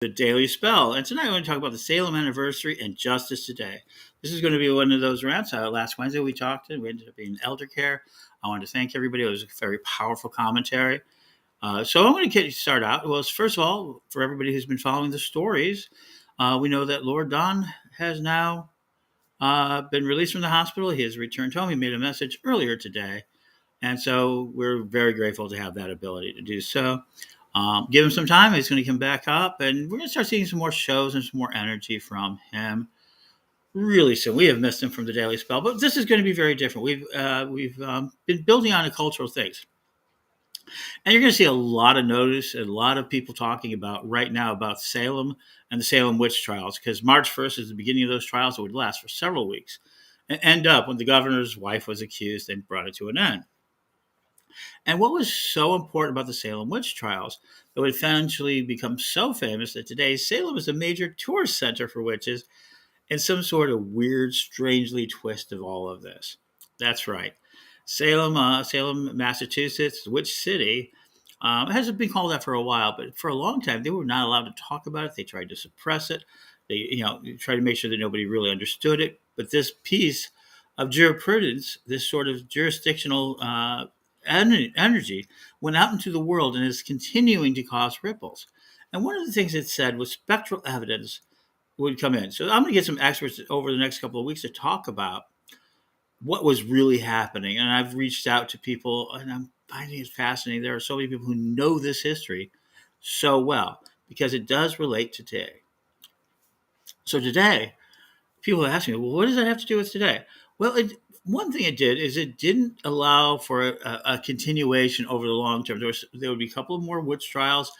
The Daily Spell. And tonight we're going to talk about the Salem anniversary and justice today. This is going to be one of those rants. Last Wednesday we talked, and we ended up being elder care. I want to thank everybody. It was a very powerful commentary. So I'm going to start out. Well, first of all, for everybody who's been following the stories, we know that Lord Don has now been released from the hospital. He has returned home. He made a message earlier today. And so we're very grateful to have that ability to do so. Give him some time. He's going to come back up, and we're going to start seeing some more shows and some more energy from him really soon. We have missed him from the Daily Spell, but this is going to be very different. We've been building on the cultural things, and you're going to see a lot of notice, a lot of people talking about right now about Salem and the Salem Witch Trials, because March 1st is the beginning of those trials that would last for several weeks and end up when the governor's wife was accused and brought it to an end. And what was so important about the Salem witch trials that would eventually become so famous that today Salem is a major tourist center for witches and some sort of weird, strangely twist of all of this. That's right. Salem, Massachusetts, Witch City, hasn't been called that for a while, but for a long time they were not allowed to talk about it. They tried to suppress it. They, tried to make sure that nobody really understood it. But this piece of jurisprudence, this sort of jurisdictional energy, went out into the world and is continuing to cause ripples. And one of the things it said was spectral evidence would come in. So I'm going to get some experts over the next couple of weeks to talk about what was really happening. And I've reached out to people, and I'm finding it fascinating. There are so many people who know this history so well because it does relate to today. So today, people ask me, well, what does that have to do with today? Well, one thing it did is it didn't allow for a continuation over the long term. There would be a couple of more witch trials,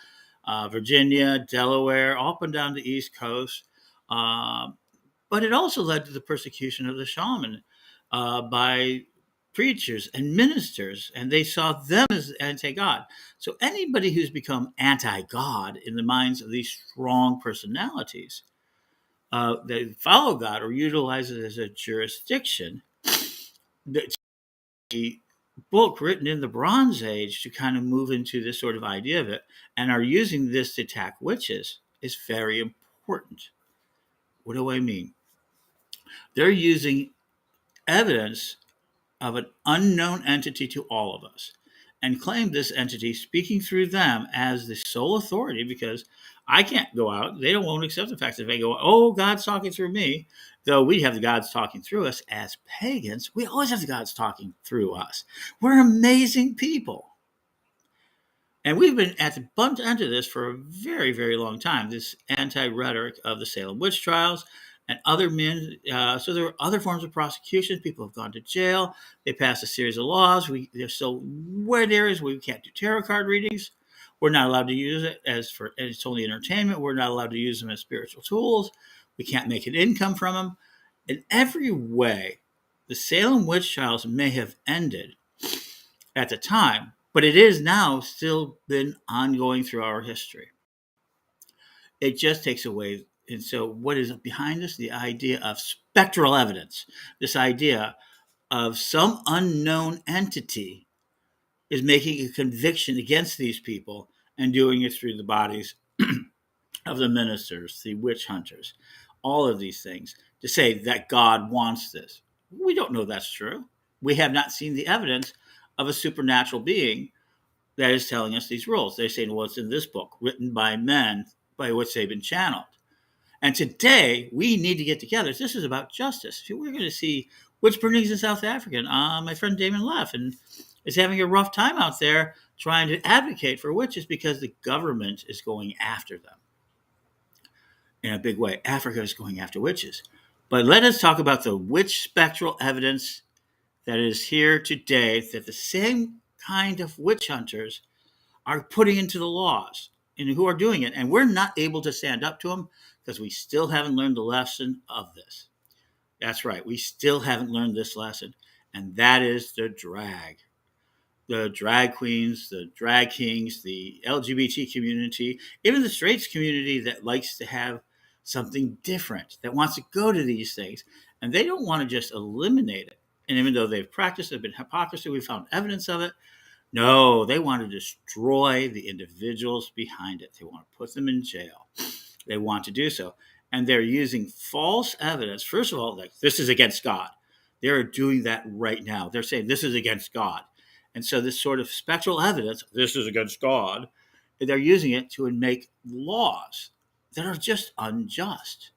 Virginia, Delaware, all up and down the East Coast. But it also led to the persecution of the shaman by preachers and ministers, and they saw them as anti-God. So anybody who's become anti-God in the minds of these strong personalities that follow God or utilize it as a jurisdiction, the book written in the Bronze Age to kind of move into this sort of idea of it and are using this to attack witches is very important. What do I mean? They're using evidence of an unknown entity to all of us and claim this entity speaking through them as the sole authority because I can't go out. They won't accept the fact that they go, oh, God's talking through me. Though we have the gods talking through us as pagans, we always have the gods talking through us. We're amazing people. And we've been at the bumped into this for a very, very long time, this anti-rhetoric of the Salem witch trials and other men. So there were other forms of prosecution. People have gone to jail. They passed a series of laws. There's still wide areas where we can't do tarot card readings. We're not allowed to use it as it's only entertainment. We're not allowed to use them as spiritual tools. We can't make an income from them. In every way, the Salem witch trials may have ended at the time, but it is now still been ongoing through our history. It just takes away. And so, what is behind this? The idea of spectral evidence, this idea of some unknown entity is making a conviction against these people and doing it through the bodies of the ministers, the witch hunters, all of these things to say that God wants this. We don't know that's true. We have not seen the evidence of a supernatural being that is telling us these rules. They're saying, well, it's in this book, written by men by which they've been channeled. And today, we need to get together. This is about justice. We're going to see witch burnings in South Africa. My friend Damon left and is having a rough time out there trying to advocate for witches because the government is going after them in a big way. Africa is going after witches. But let us talk about the witch spectral evidence that is here today that the same kind of witch hunters are putting into the laws and who are doing it. And we're not able to stand up to them because we still haven't learned the lesson of this. That's right. We still haven't learned this lesson. And that is the drag. The drag queens, the drag kings, the LGBT community, even the straight community that likes to have something different, that wants to go to these things. And they don't want to just eliminate it. And even though they've practiced, there's been hypocrisy, we found evidence of it. No, they want to destroy the individuals behind it. They want to put them in jail. they want to do so. And they're using false evidence. First of all, like, this is against God. They're doing that right now. They're saying this is against God. And so this sort of spectral evidence, this is against God, they're using it to make laws that are just unjust.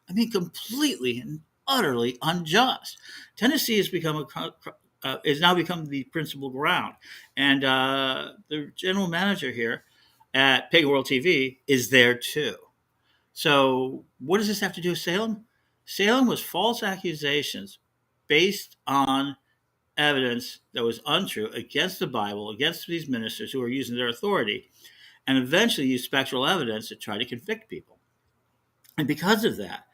I mean, completely and utterly unjust. Tennessee has become has now become the principal ground, and the general manager here at Pagan World TV is there too. So, what does this have to do with Salem? Salem was false accusations based on evidence that was untrue against the Bible, against these ministers who were using their authority, and eventually used spectral evidence to try to convict people. And because of that,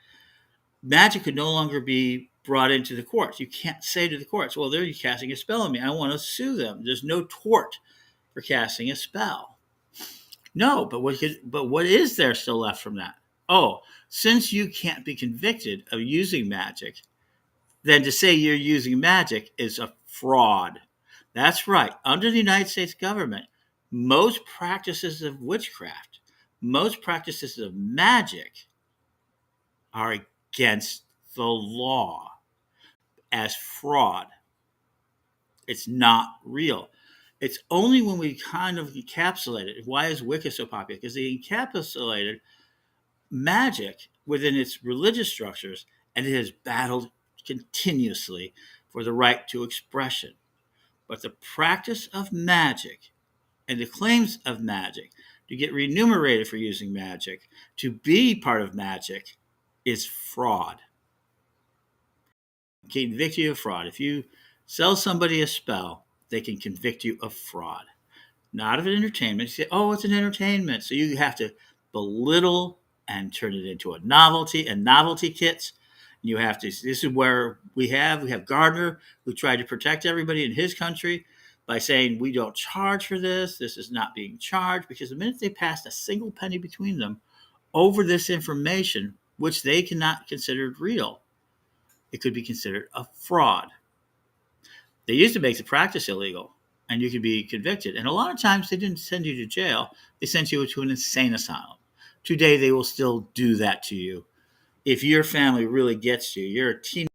magic could no longer be brought into the courts. You can't say to the courts, well, they're casting a spell on me. I want to sue them. There's no tort for casting a spell. No, but what is there still left from that? Oh, since you can't be convicted of using magic, then to say you're using magic is a fraud. That's right. Under the United States government, most practices of witchcraft, most practices of magic are against the law as fraud. It's not real. It's only when we kind of encapsulate it. Why is Wicca so popular? Because they encapsulated magic within its religious structures, and it has battled continuously for the right to expression. But the practice of magic and the claims of magic to get remunerated for using magic, to be part of magic, is fraud. Convict you of fraud. If you sell somebody a spell, they can convict you of fraud. Not of an entertainment. You say, oh, it's an entertainment. So you have to belittle and turn it into a novelty and novelty kits. You have to, this is where we have Gardner, who tried to protect everybody in his country by saying, we don't charge for this. This is not being charged, because the minute they passed a single penny between them over this information, which they cannot consider real, it could be considered a fraud. They used to make the practice illegal, and you could be convicted. And a lot of times they didn't send you to jail. They sent you to an insane asylum. Today, they will still do that to you. If your family really gets you, you're a teen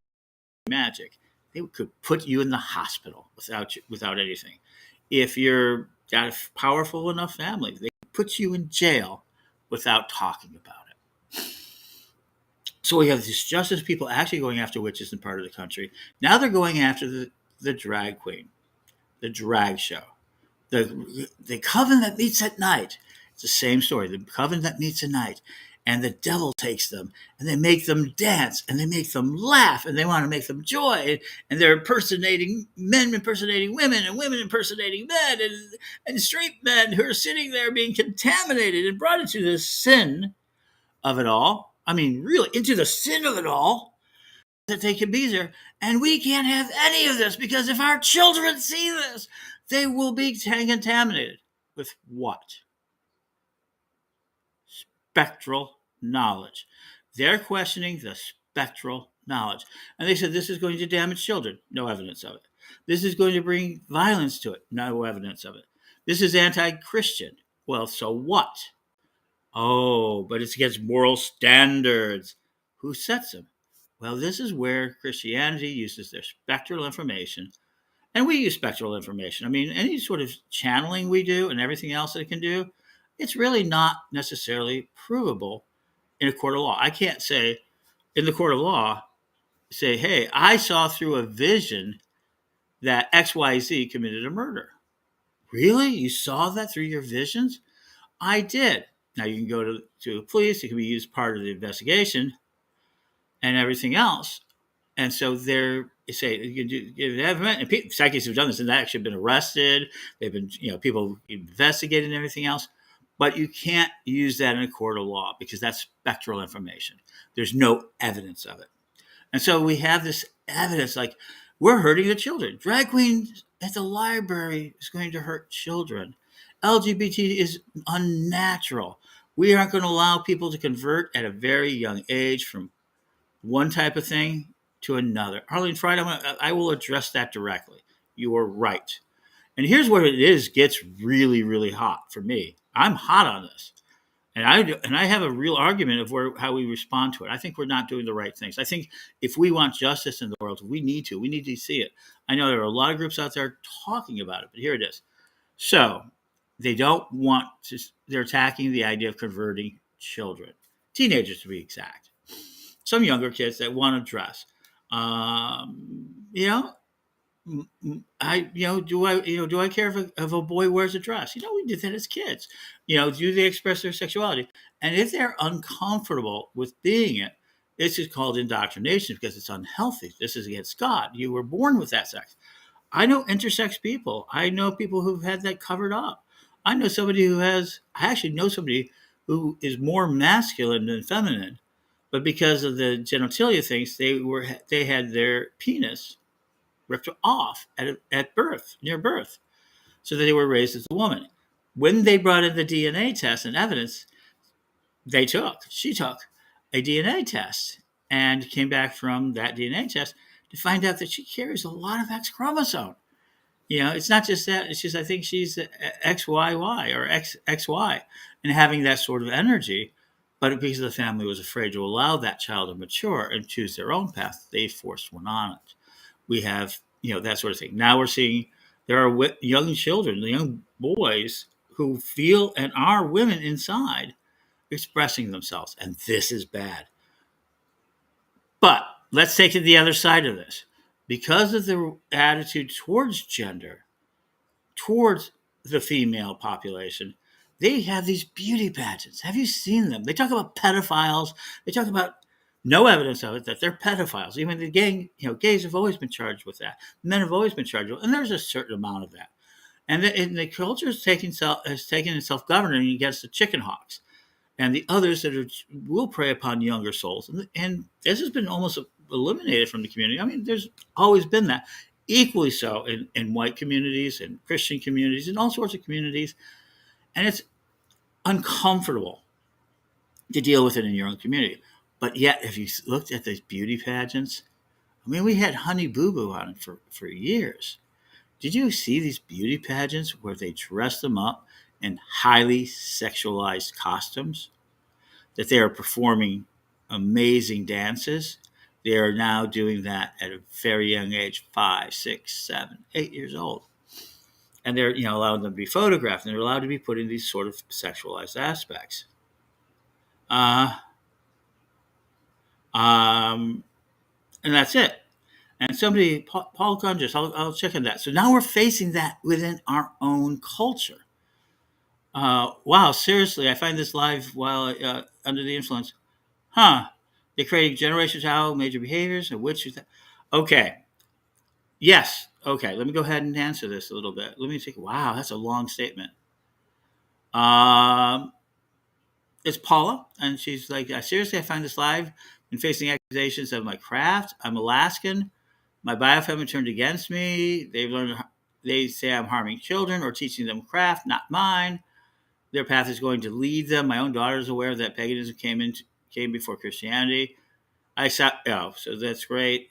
magic, they could put you in the hospital without anything. If you're got a powerful enough family, they could put you in jail without talking about it. So we have these justice people actually going after witches in part of the country. Now they're going after the drag queen, the drag show, the coven that meets at night. It's the same story. The coven that meets at night, and the devil takes them, and they make them dance, and they make them laugh, and they want to make them joy, and they're impersonating men, impersonating women, and women impersonating men, and straight men who are sitting there being contaminated and brought into the sin of it all. I mean, really, into the sin of it all, that they can be there. And we can't have any of this, because if our children see this, they will be contaminated with what? Spectral knowledge. They're questioning the spectral knowledge. And they said, this is going to damage children. No evidence of it. This is going to bring violence to it. No evidence of it. This is anti-Christian. Well, so what? Oh, but it's against moral standards. Who sets them? Well, this is where Christianity uses their spectral information, and we use spectral information. I mean, any sort of channeling we do and everything else that it can do, it's really not necessarily provable in a court of law. I can't say in the court of law, say, hey, I saw through a vision that XYZ committed a murder. Really? You saw that through your visions? I did. Now you can go to police. It can be used part of the investigation and everything else. And so they're say you can do and psychics have done this, and they actually been arrested. They've been people investigated and everything else. But you can't use that in a court of law, because that's spectral information. There's no evidence of it. And so we have this evidence like we're hurting the children. Drag queens at the library is going to hurt children. LGBT is unnatural. We aren't going to allow people to convert at a very young age from one type of thing to another. Arlene Fried, I will address that directly. You are right. And here's where it gets really, really hot for me. I'm hot on this. And I have a real argument of how we respond to it. I think we're not doing the right things. I think if we want justice in the world, we need to see it. I know there are a lot of groups out there talking about it, but here it is. So they don't want to. They're attacking the idea of converting children, teenagers to be exact. Some younger kids that want to dress. You know, do I care if a boy wears a dress? We did that as kids. Do they express their sexuality? And if they're uncomfortable with being it, this is called indoctrination because it's unhealthy. This is against God. You were born with that sex. I know intersex people. I know people who've had that covered up. I actually know somebody who is more masculine than feminine, but because of the genitalia things, they had their penis ripped off at birth, near birth, so that they were raised as a woman. When they brought in the DNA test and evidence, she took a DNA test and came back from that DNA test to find out that she carries a lot of X chromosome. It's not just that. It's just I think she's XYY or XXY and having that sort of energy. But because the family was afraid to allow that child to mature and choose their own path, they forced one on it. We have, that sort of thing. Now we're seeing there are young children, young boys who feel and are women inside expressing themselves. And this is bad. But let's take it to the other side of this. Because of the attitude towards gender, towards the female population, they have these beauty pageants. Have you seen them? They talk about pedophiles. They talk about no evidence of it, that they're pedophiles. Even the gays have always been charged with that. Men have always been charged with it. And there's a certain amount of that. And the culture has taken itself governing against the chicken hawks and the others that will prey upon younger souls. And this has been almost eliminated from the community. I mean, there's always been that. Equally so in white communities and Christian communities and all sorts of communities. And it's uncomfortable to deal with it in your own community. But yet, if you looked at these beauty pageants, I mean, we had Honey Boo Boo on it for years. Did you see these beauty pageants where they dress them up in highly sexualized costumes? That they are performing amazing dances? They are now doing that at a very young age, 5, 6, 7, 8 years old. And they're, allowing them to be photographed, and they're allowed to be put in these sort of sexualized aspects. Uh, and that's it. And somebody, Paul Gunders, I'll check on that. So now we're facing that within our own culture. Wow, seriously, I find this live while under the influence. Huh. They're creating generational child major behaviors, and which is that? Okay. Yes. Okay. Let me go ahead and answer this a little bit. Let me take. Wow, that's a long statement. Um, it's Paula, and she's like, seriously, I find this live. Been facing accusations of my craft. I'm Alaskan. My biofamily turned against me. They say I'm harming children or teaching them craft, not mine. Their path is going to lead them. My own daughter is aware that paganism came before Christianity. So that's great.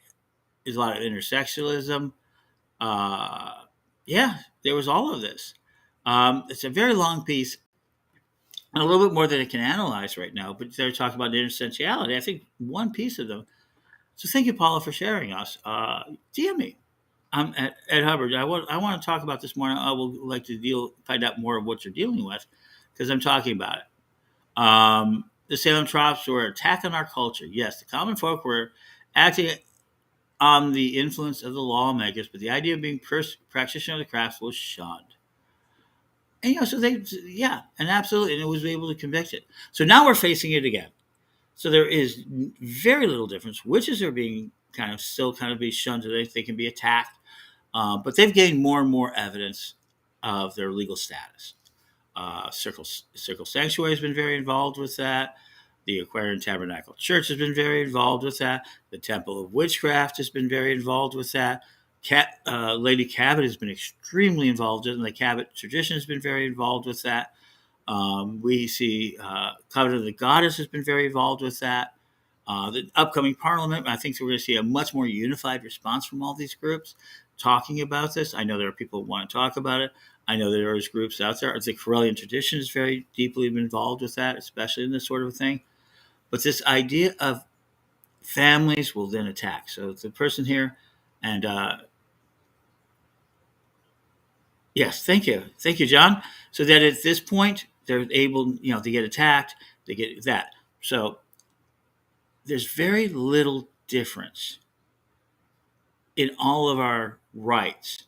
There's a lot of intersectionalism. Uh, yeah, there was all of this. It's a very long piece, and a little bit more than I can analyze right now. But they're talking about intersectionality. I think one piece of them. So thank you, Paula, for sharing us. DM me. I'm at Hubbard. I want to talk about this more. I will like to find out more of what you're dealing with because I'm talking about it. The Salem Tropes were attacking our culture. Yes, the common folk were acting on the influence of the lawmakers, but the idea of being practitioner of the crafts was shunned. And so yeah, and absolutely, and it was able to convict it. So now we're facing it again. So there is very little difference. Witches are being still be shunned. They can be attacked, but they've gained more and more evidence of their legal status. Circle Sanctuary has been very involved with that. The Aquarian Tabernacle Church has been very involved with that. The Temple of Witchcraft has been very involved with that. Lady Cabot has been extremely involved in it, and the Cabot tradition has been very involved with that. We see Covenant of the Goddess has been very involved with that. The upcoming Parliament, I think we're going to see a much more unified response from all these groups talking about this. I know there are people who want to talk about it. I know there's groups out there. The Corellian tradition is very deeply involved with that, especially in this sort of thing. But this idea of families will then attack. So the person here, and yes, thank you, John. So that at this point they're able, to get attacked. They get that. So there's very little difference in all of our rights.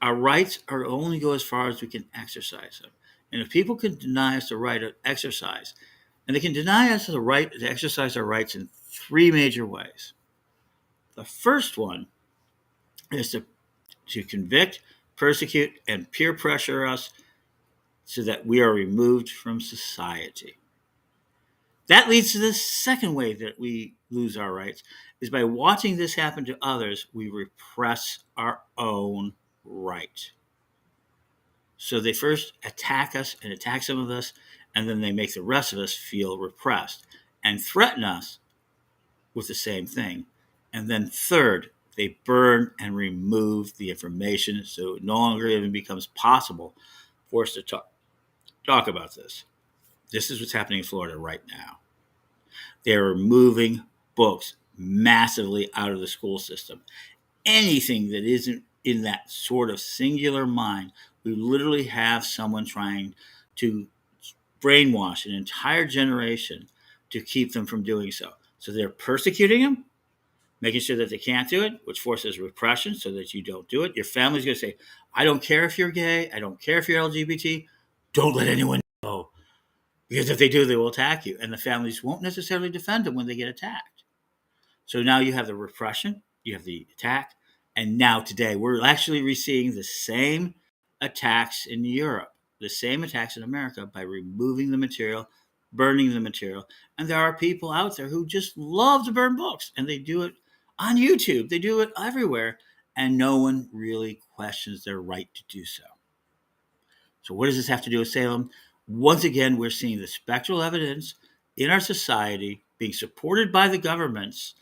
Our rights are only go as far as we can exercise them. And if people can deny us the right to exercise, and they can deny us the right to exercise our rights in three major ways. The first one is to convict, persecute, and peer pressure us so that we are removed from society. That leads to the second way that we lose our rights is by watching this happen to others, we repress our own right. So they first attack us and attack some of us, and then they make the rest of us feel repressed and threaten us with the same thing. And then third, they burn and remove the information so it no longer even becomes possible for us to talk about this. This is what's happening in Florida right now. They're removing books massively out of the school system. Anything that isn't in that sort of singular mind, we literally have someone trying to brainwash an entire generation to keep them from doing so. So they're persecuting them, making sure that they can't do it, which forces repression so that you don't do it. Your family's going to say, I don't care if you're gay. I don't care if you're LGBT. Don't let anyone know. Because if they do, they will attack you. And the families won't necessarily defend them when they get attacked. So now you have the repression, you have the attack, and now today we're actually receiving the same attacks in Europe, the same attacks in America by removing the material, burning the material. And there are people out there who just love to burn books, and they do it on YouTube, they do it everywhere, and no one really questions their right to do so. So, what does this have to do with Salem? Once again, we're seeing the spectral evidence in our society being supported by the governments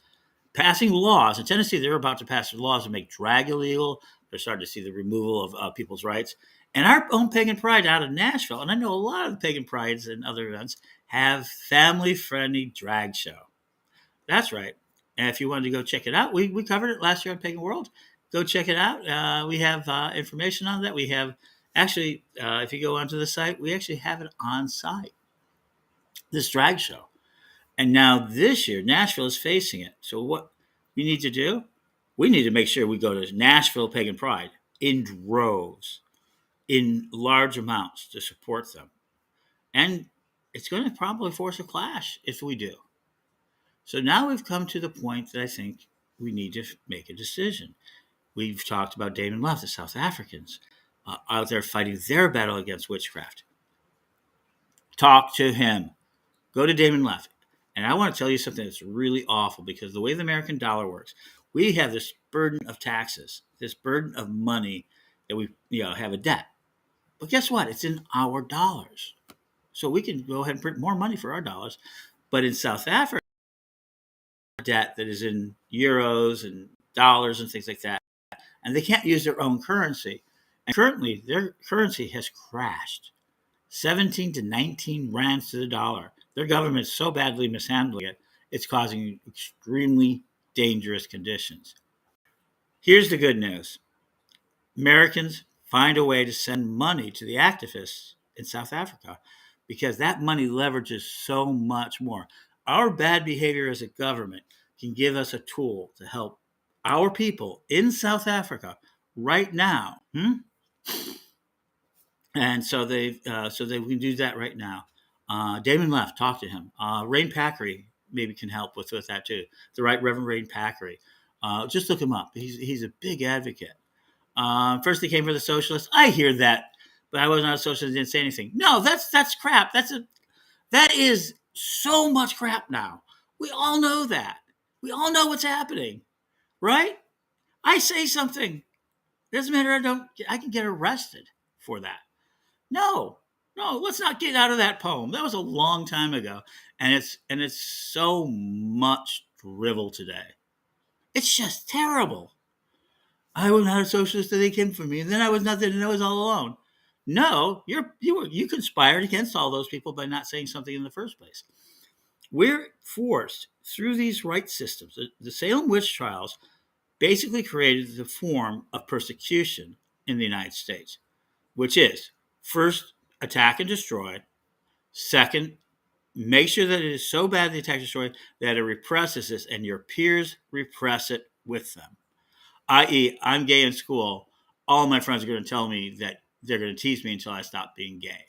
passing laws. In Tennessee, they're about to pass laws to make drag illegal. They're starting to see the removal of people's rights. And our own Pagan Pride out of Nashville, and I know a lot of the Pagan Prides and other events have family-friendly drag show. That's right. And if you wanted to go check it out, we covered it last year on Pagan World. Go check it out. We have information on that. We have actually, if you go onto the site, we actually have it on site, this drag show. And now this year, Nashville is facing it. So what we need to do, we need to make sure we go to Nashville Pagan Pride in droves, in large amounts to support them. And it's going to probably force a clash if we do. So now we've come to the point that I think we need to make a decision. We've talked about Damon Love, the South Africans, out there fighting their battle against witchcraft. Talk to him. Go to Damon Left. And I want to tell you something that's really awful because the way the American dollar works, we have this burden of taxes, this burden of money that we have a debt. But guess what? It's in our dollars. So we can go ahead and print more money for our dollars. But in South Africa, debt that is in euros and dollars and things like that. And they can't use their own currency. And currently, their currency has crashed 17 to 19 rands to the dollar. Their government's so badly mishandling it, it's causing extremely dangerous conditions. Here's the good news. Americans find a way to send money to the activists in South Africa because that money leverages so much more. Our bad behavior as a government can give us a tool to help our people in South Africa right now. And so they can do that right now. Damon Left, talk to him. Rain Packery maybe can help with that too. The Right Reverend Rain Packery. Just look him up. He's a big advocate. First they came for the socialists. I hear that, but I was not a socialist. Didn't say anything. No, that's crap. That is so much crap now. We all know that. We all know what's happening, right? I say something. Doesn't matter. I can get arrested for that. No, let's not get out of that poem. That was a long time ago, and it's so much drivel today. It's just terrible. I was not a socialist and they came for me, and then I was nothing and I was all alone. No, you conspired against all those people by not saying something in the first place. We're forced through these right systems. The Salem Witch Trials basically created the form of persecution in the United States, which is first, attack and destroy. Second, make sure that it is so bad the attack and destroy that it represses this and your peers repress it with them. I.e., I'm gay in school. All my friends are going to tell me that they're going to tease me until I stop being gay.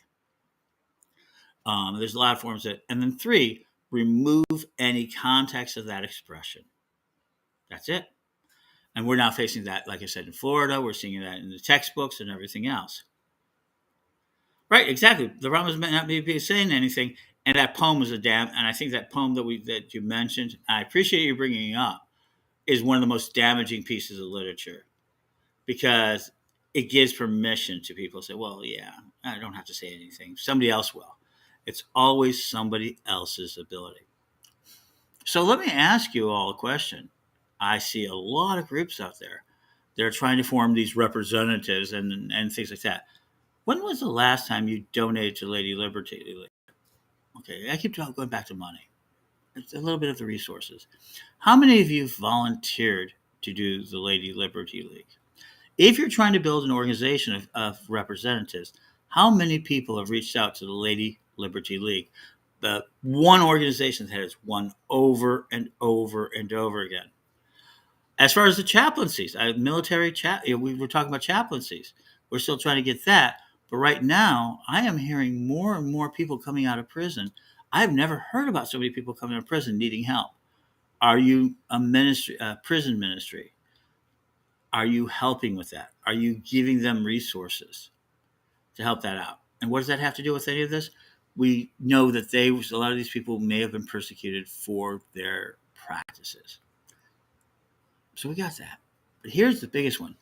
There's a lot of forms that, and then three, remove any context of that expression. That's it. And we're now facing that, like I said, in Florida. We're seeing that in the textbooks and everything else. Right, exactly. The problem is not be saying anything, and that poem was a damn. And I think that poem that you mentioned, I appreciate you bringing it up, is one of the most damaging pieces of literature because it gives permission to people to say, "Well, yeah, I don't have to say anything. Somebody else will." It's always somebody else's ability. So let me ask you all a question. I see a lot of groups out there. They're trying to form these representatives and things like that. When was the last time you donated to Lady Liberty? Okay, I keep going back to money. It's a little bit of the resources. How many of you volunteered to do the Lady Liberty League? If you're trying to build an organization of representatives, how many people have reached out to the Lady Liberty League? The one organization that has won over and over and over again. As far as the chaplaincies, we were talking about chaplaincies. We're still trying to get that. But right now, I am hearing more and more people coming out of prison. I've never heard about so many people coming out of prison needing help. Are you a prison ministry? Are you helping with that? Are you giving them resources to help that out? And what does that have to do with any of this? We know that a lot of these people may have been persecuted for their practices. So we got that. But here's the biggest one.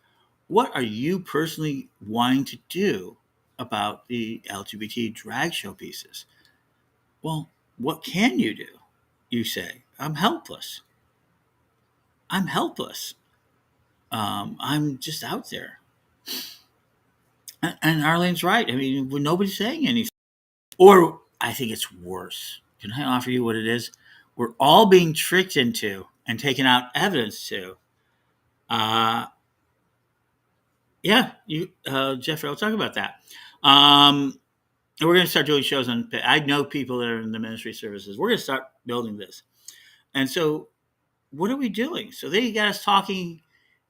What are you personally wanting to do about the LGBT drag show pieces? Well, what can you do? You say, I'm helpless. I'm helpless. I'm just out there. And Arlene's right. I mean, nobody's saying anything. Or I think it's worse. Can I offer you what it is? We're all being tricked into and taken out evidence to. Yeah, Jeffrey, I'll talk about that. And we're going to start doing shows on. I know people that are in the ministry services. We're going to start building this. And so, what are we doing? So they got us talking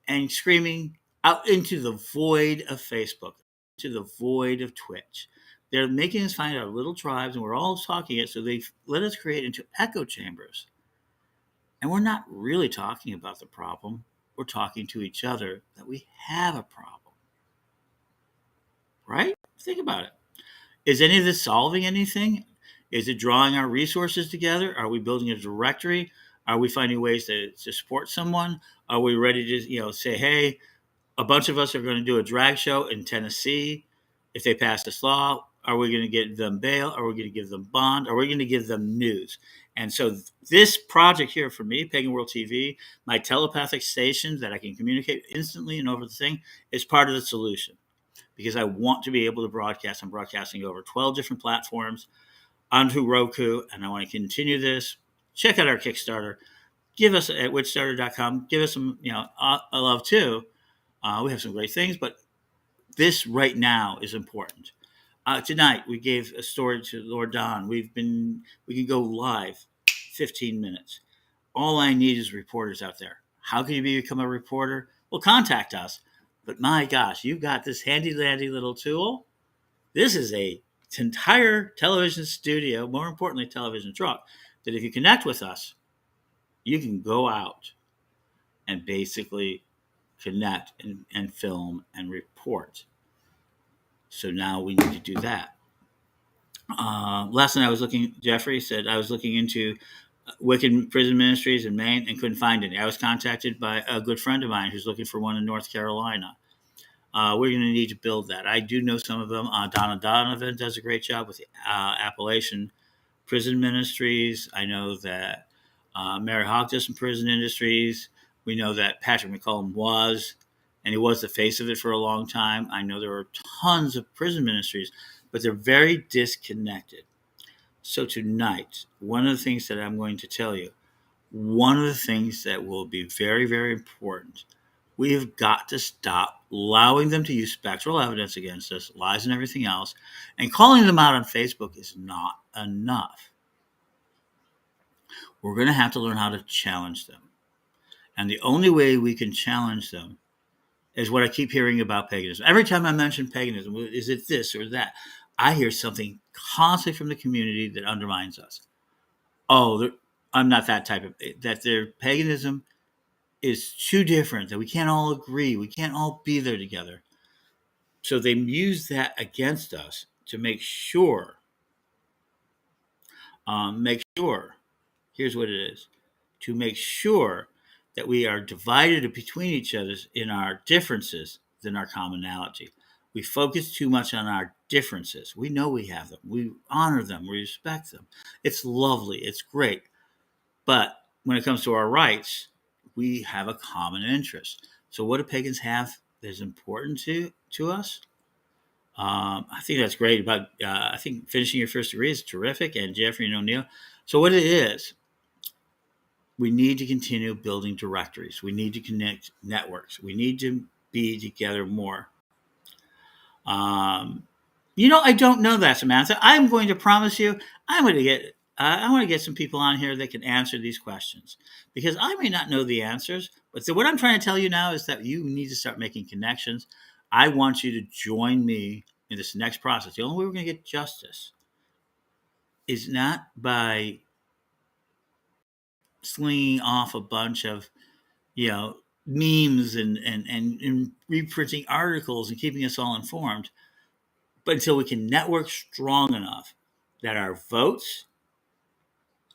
and screaming out into the void of Facebook, to the void of Twitch. They're making us find our little tribes, and we're all talking it. So they let us create into echo chambers. And we're not really talking about the problem. We're talking to each other that we have a problem. Right? Think about it. Is any of this solving anything? Is it drawing our resources together? Are we building a directory? Are we finding ways to support someone? Are we ready to, say, hey, a bunch of us are going to do a drag show in Tennessee. If they pass this law, are we going to get them bail? Are we going to give them bond? Are we going to give them news? And so this project here for me, Pagan World TV, my telepathic station that I can communicate instantly and over the thing, is part of the solution because I want to be able to broadcast. I'm broadcasting over 12 different platforms onto Roku, and I want to continue this. Check out our Kickstarter. Give us at witchstarter.com. Give us some, a love too. We have some great things, but this right now is important. Tonight we gave a story to Lord Don. We can go live 15 minutes. All I need is reporters out there. How can you become a reporter? Well, contact us. But my gosh, you've got this handy dandy little tool. This is an entire television studio, more importantly, television truck, that if you connect with us, you can go out and basically connect and film and report. So now we need to do that. Last night I was looking, Jeffrey said I was looking into Wiccan prison ministries in Maine and couldn't find any. I was contacted by a good friend of mine who's looking for one in North Carolina. We're going to need to build that. I do know some of them. Donna Donovan does a great job with the Appalachian prison ministries. I know that Mary Hawk does some prison industries. We know that Patrick McCollum was and he was the face of it for a long time. I know there are tons of prison ministries, but they're very disconnected. So tonight, one of the things that I'm going to tell you, one of the things that will be very, very important, we have got to stop allowing them to use spectral evidence against us, lies and everything else, and calling them out on Facebook is not enough. We're going to have to learn how to challenge them. And the only way we can challenge them is what I keep hearing about paganism. Every time I mention paganism, is it this or that? I hear something constantly from the community that undermines us. Oh, I'm not that type of, that their paganism is too different, that we can't all agree, we can't all be there together. So they use that against us to make sure, here's what it is, to make sure that we are divided between each other in our differences than our commonality. We focus too much on our differences. We know we have them. We honor them. We respect them. It's lovely. It's great. But when it comes to our rights, we have a common interest. So what do pagans have that is important to us? I think that's great. About I think finishing your first degree is terrific, and Jeffrey and O'Neill. So what it is, we need to continue building directories. We need to connect networks. We need to be together more. Um, I don't know that, Samantha. I'm going to promise you, I'm going to get. I want to get some people on here that can answer these questions because I may not know the answers. But what I'm trying to tell you now is that you need to start making connections. I want you to join me in this next process. The only way we're going to get justice is not by slinging off a bunch of you know, memes and reprinting articles and keeping us all informed. But until we can network strong enough that our votes,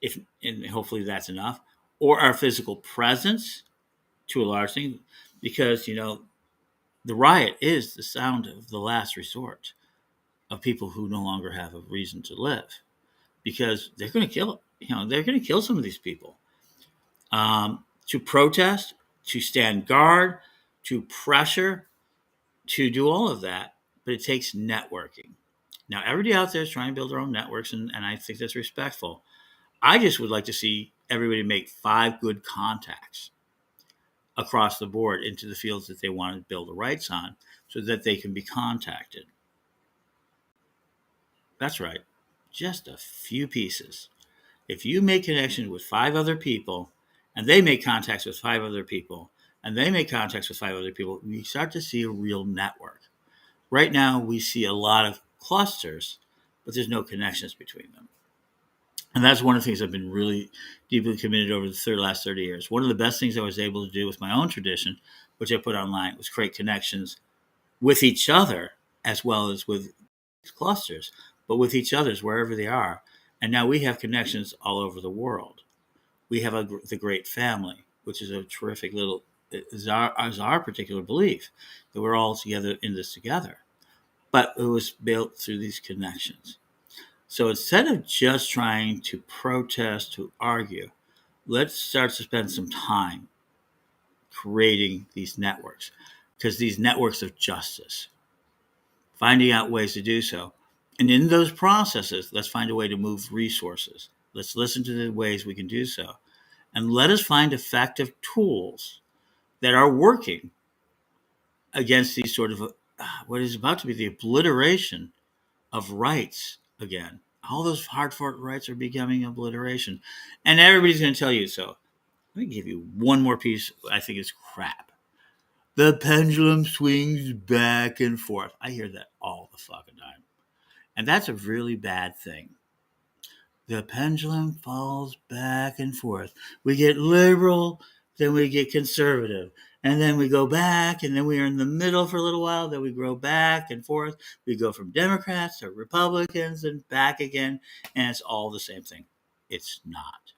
if and hopefully that's enough, or our physical presence to a large thing, because the riot is the sound of the last resort of people who no longer have a reason to live, because they're going to kill. They're going to kill some of these people. To protest, to stand guard, to pressure, to do all of that, but it takes networking. Now, everybody out there is trying to build their own networks, and I think that's respectful. I just would like to see everybody make 5 good contacts across the board into the fields that they want to build the rights on so that they can be contacted. That's right, just a few pieces. If you make connections with 5 other people, and they make contacts with 5 other people, and they make contacts with 5 other people, we start to see a real network. Right now, we see a lot of clusters, but there's no connections between them. And that's one of the things I've been really deeply committed over the last 30 years. One of the best things I was able to do with my own tradition, which I put online, was create connections with each other as well as with clusters, but with each other's wherever they are. And now we have connections all over the world. We have the Great Family, which is a terrific little, is our particular belief that we're all together in this together. But it was built through these connections. So instead of just trying to protest, to argue, let's start to spend some time creating these networks, because these networks of justice, finding out ways to do so. And in those processes, let's find a way to move resources. Let's listen to the ways we can do so. And let us find effective tools that are working against these sort of what is about to be the obliteration of rights again. All those hard fought rights are becoming obliteration. And everybody's going to tell you so. Let me give you one more piece I think is crap. The pendulum swings back and forth. I hear that all the fucking time. And that's a really bad thing. The pendulum falls back and forth. We get liberal, then we get conservative. And then we go back, and then we are in the middle for a little while. Then we grow back and forth. We go from Democrats to Republicans and back again. And it's all the same thing. It's not.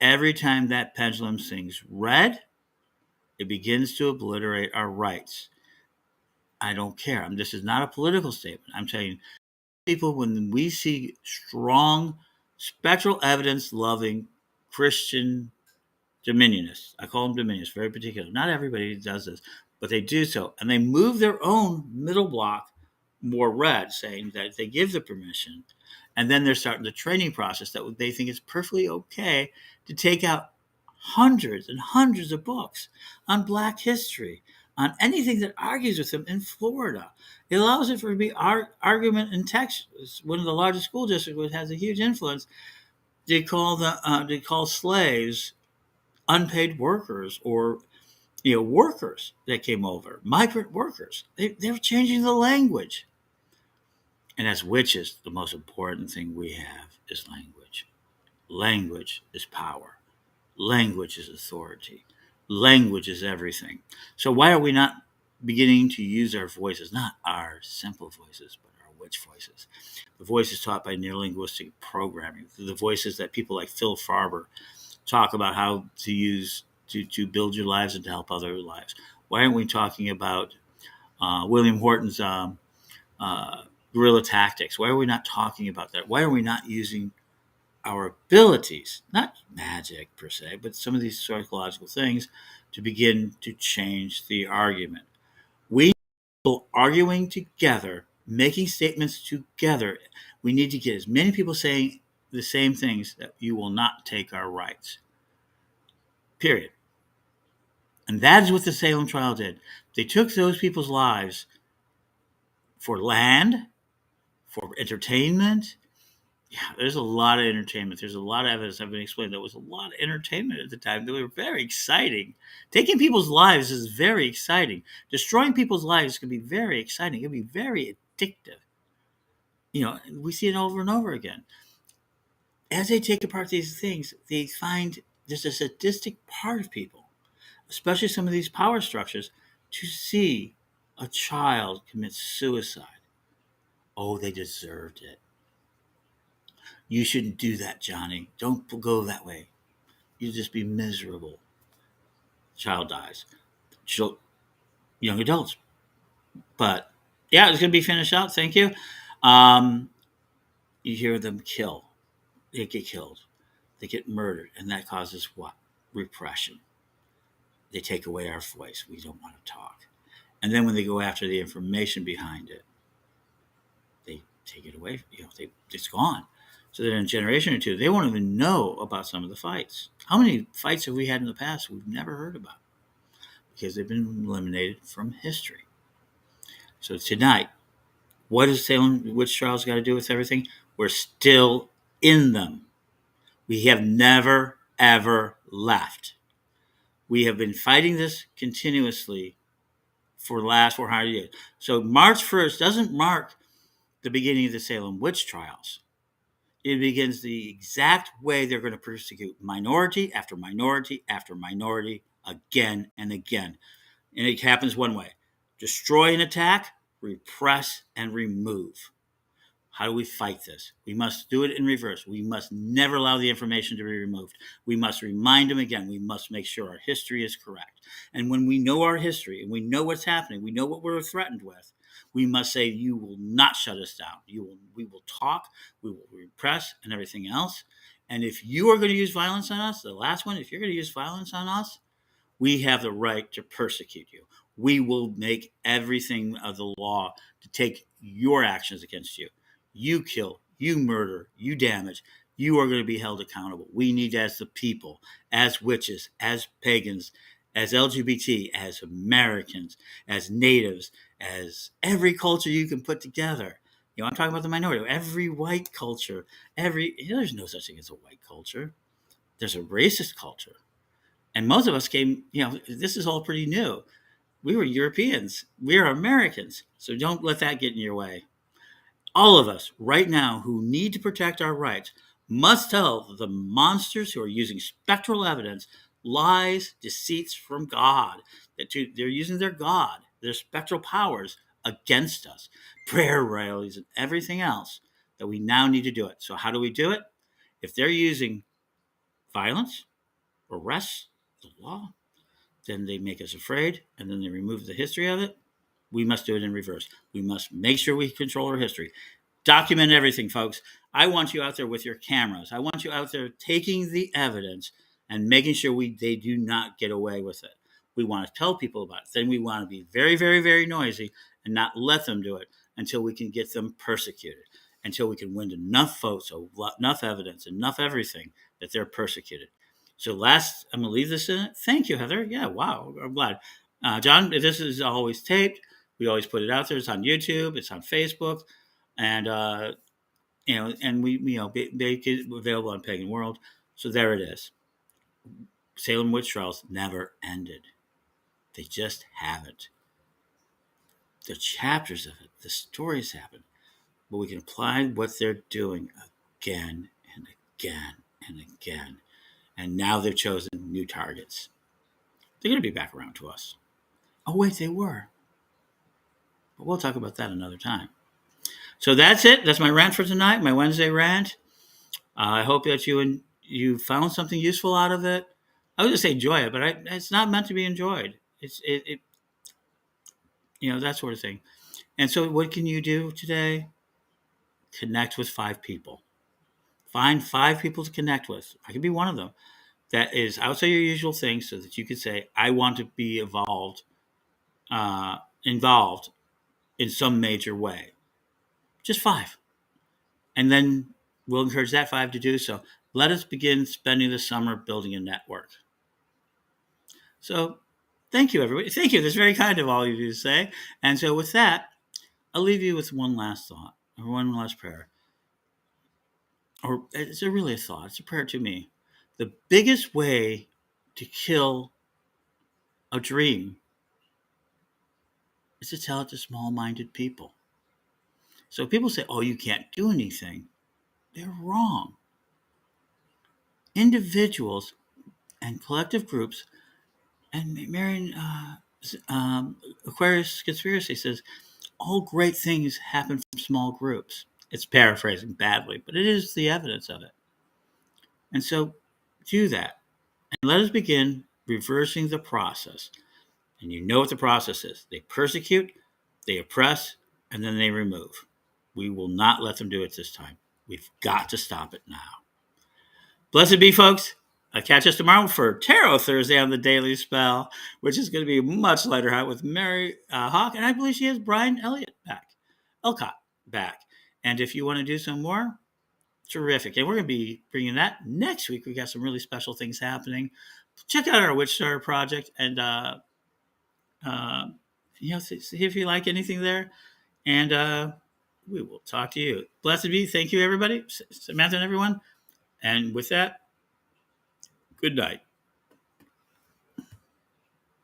Every time that pendulum swings red, it begins to obliterate our rights. I don't care. This is not a political statement. I'm telling you, people, when we see strong, spectral evidence loving Christian dominionists, I call them dominionists, very particular. Not everybody does this, but they do so. And they move their own middle block more red, saying that they give the permission. And then they're starting the training process that they think is perfectly okay to take out hundreds and hundreds of books on Black history, on anything that argues with them in Florida. It allows it for to be argument in Texas, one of the largest school districts, which has a huge influence. They call slaves unpaid workers, or workers that came over, migrant workers. They're changing the language. And as witches, the most important thing we have is language. Language is power. Language is authority. Language is everything. So why are we not beginning to use our voices, not our simple voices, but our witch voices? The voices taught by neurolinguistic programming, the voices that people like Phil Farber talk about how to use to build your lives and to help other lives. Why aren't we talking about William Horton's guerrilla tactics? Why are we not talking about that? Why are we not using our abilities, not magic per se, but some of these psychological things to begin to change the argument? We people arguing together, making statements together. We need to get as many people saying the same things, that you will not take our rights. Period. And that is what the Salem trial did. They took those people's lives for land, for entertainment. Yeah, there's a lot of entertainment. There's a lot of evidence I've been explaining. There was a lot of entertainment at the time. They were very exciting. Taking people's lives is very exciting. Destroying people's lives can be very exciting. It can be very addictive. We see it over and over again. As they take apart these things, they find there's a sadistic part of people, especially some of these power structures, to see a child commit suicide. Oh, they deserved it. You shouldn't do that, Johnny. Don't go that way. You'll just be miserable. Child dies. Young adults. But yeah, it's going to be finished out. Thank you. You hear them kill. They get killed. They get murdered. And that causes what? Repression. They take away our voice. We don't want to talk. And then when they go after the information behind it, they take it away. It's gone. So that in a generation or two, they won't even know about some of the fights. How many fights have we had in the past we've never heard about? Because they've been eliminated from history. So tonight, what does Salem Witch Trials got to do with everything? We're still in them. We have never, ever left. We have been fighting this continuously for the last 400 years. So March 1st doesn't mark the beginning of the Salem Witch Trials. It begins the exact way they're going to persecute minority after minority after minority again and again. And it happens one way: destroy and attack, repress and remove. How do we fight this? We must do it in reverse. We must never allow the information to be removed. We must remind them again. We must make sure our history is correct. And when we know our history and we know what's happening, we know what we're threatened with, we must say, you will not shut us down. We will talk, we will repress and everything else. And if you are going to use violence on us, the last one, if you're going to use violence on us, we have the right to persecute you. We will make everything of the law to take your actions against you. You kill, you murder, you damage. You are going to be held accountable. We need, as the people, as witches, as pagans, as LGBT, as Americans, as natives, as every culture you can put together. I'm talking about the minority. Every white culture, there's no such thing as a white culture. There's a racist culture. And most of us came, this is all pretty new. We were Europeans. We are Americans. So don't let that get in your way. All of us right now who need to protect our rights must tell the monsters who are using spectral evidence, lies, deceits from God, that they're using their God, their spectral powers against us, prayer rallies and everything else, that we now need to do it. So how do we do it? If they're using violence, arrests, the law, then they make us afraid, and then they remove the history of it. We must do it in reverse. We must make sure we control our history. Document everything, folks. I want you out there with your cameras. I want you out there taking the evidence and making sure they do not get away with it. we want to tell people about it. Then we want to be very, very, very noisy and not let them do it until we can get them persecuted, until we can win enough votes, enough evidence, enough everything that they're persecuted. So last, I'm going to leave this in it. Thank you, Heather. Yeah, wow, I'm glad. John, this is always taped. We always put it out there. It's on YouTube. It's on Facebook, and and we make it available on Pagan World. So there it is. Salem Witch Trials never ended. They just haven't. The chapters of it, the stories happen, but we can apply what they're doing again and again and again. And now they've chosen new targets. They're going to be back around to us. Oh, wait, they were. But we'll talk about that another time. So that's it. That's my rant for tonight, my Wednesday rant. I hope that you found something useful out of it. I would just say enjoy it, but it's not meant to be enjoyed. It that sort of thing. And so, what can you do today? Connect with 5 people. Find 5 people to connect with. I could be one of them. That is outside your usual thing, so that you could say, "I want to be involved in some major way." Just 5, and then we'll encourage that 5 to do so. Let us begin spending the summer building a network. So, thank you, everybody. Thank you. That's very kind of all of you to say. And so, with that, I'll leave you with one last thought, or one last prayer. Or it's really a thought. It's a prayer to me. The biggest way to kill a dream is to tell it to small-minded people. So people say, "Oh, you can't do anything." They're wrong. Individuals and collective groups, and Marian Aquarius Conspiracy says, all great things happen from small groups. It's paraphrasing badly, but it is the evidence of it. And so do that. And let us begin reversing the process. And you know what the process is. They persecute, they oppress, and then they remove. We will not let them do it this time. We've got to stop it now. Blessed be, folks. Catch us tomorrow for Tarot Thursday on the Daily Spell, which is going to be much lighter hot with Mary Hawk. And I believe she has Brian Elcott back. And if you want to do some more, terrific. And we're going to be bringing that next week. We got some really special things happening. Check out our Witch Star project and, see if you like anything there. And we will talk to you. Blessed be. Thank you, everybody. Samantha and everyone. And with that, good night.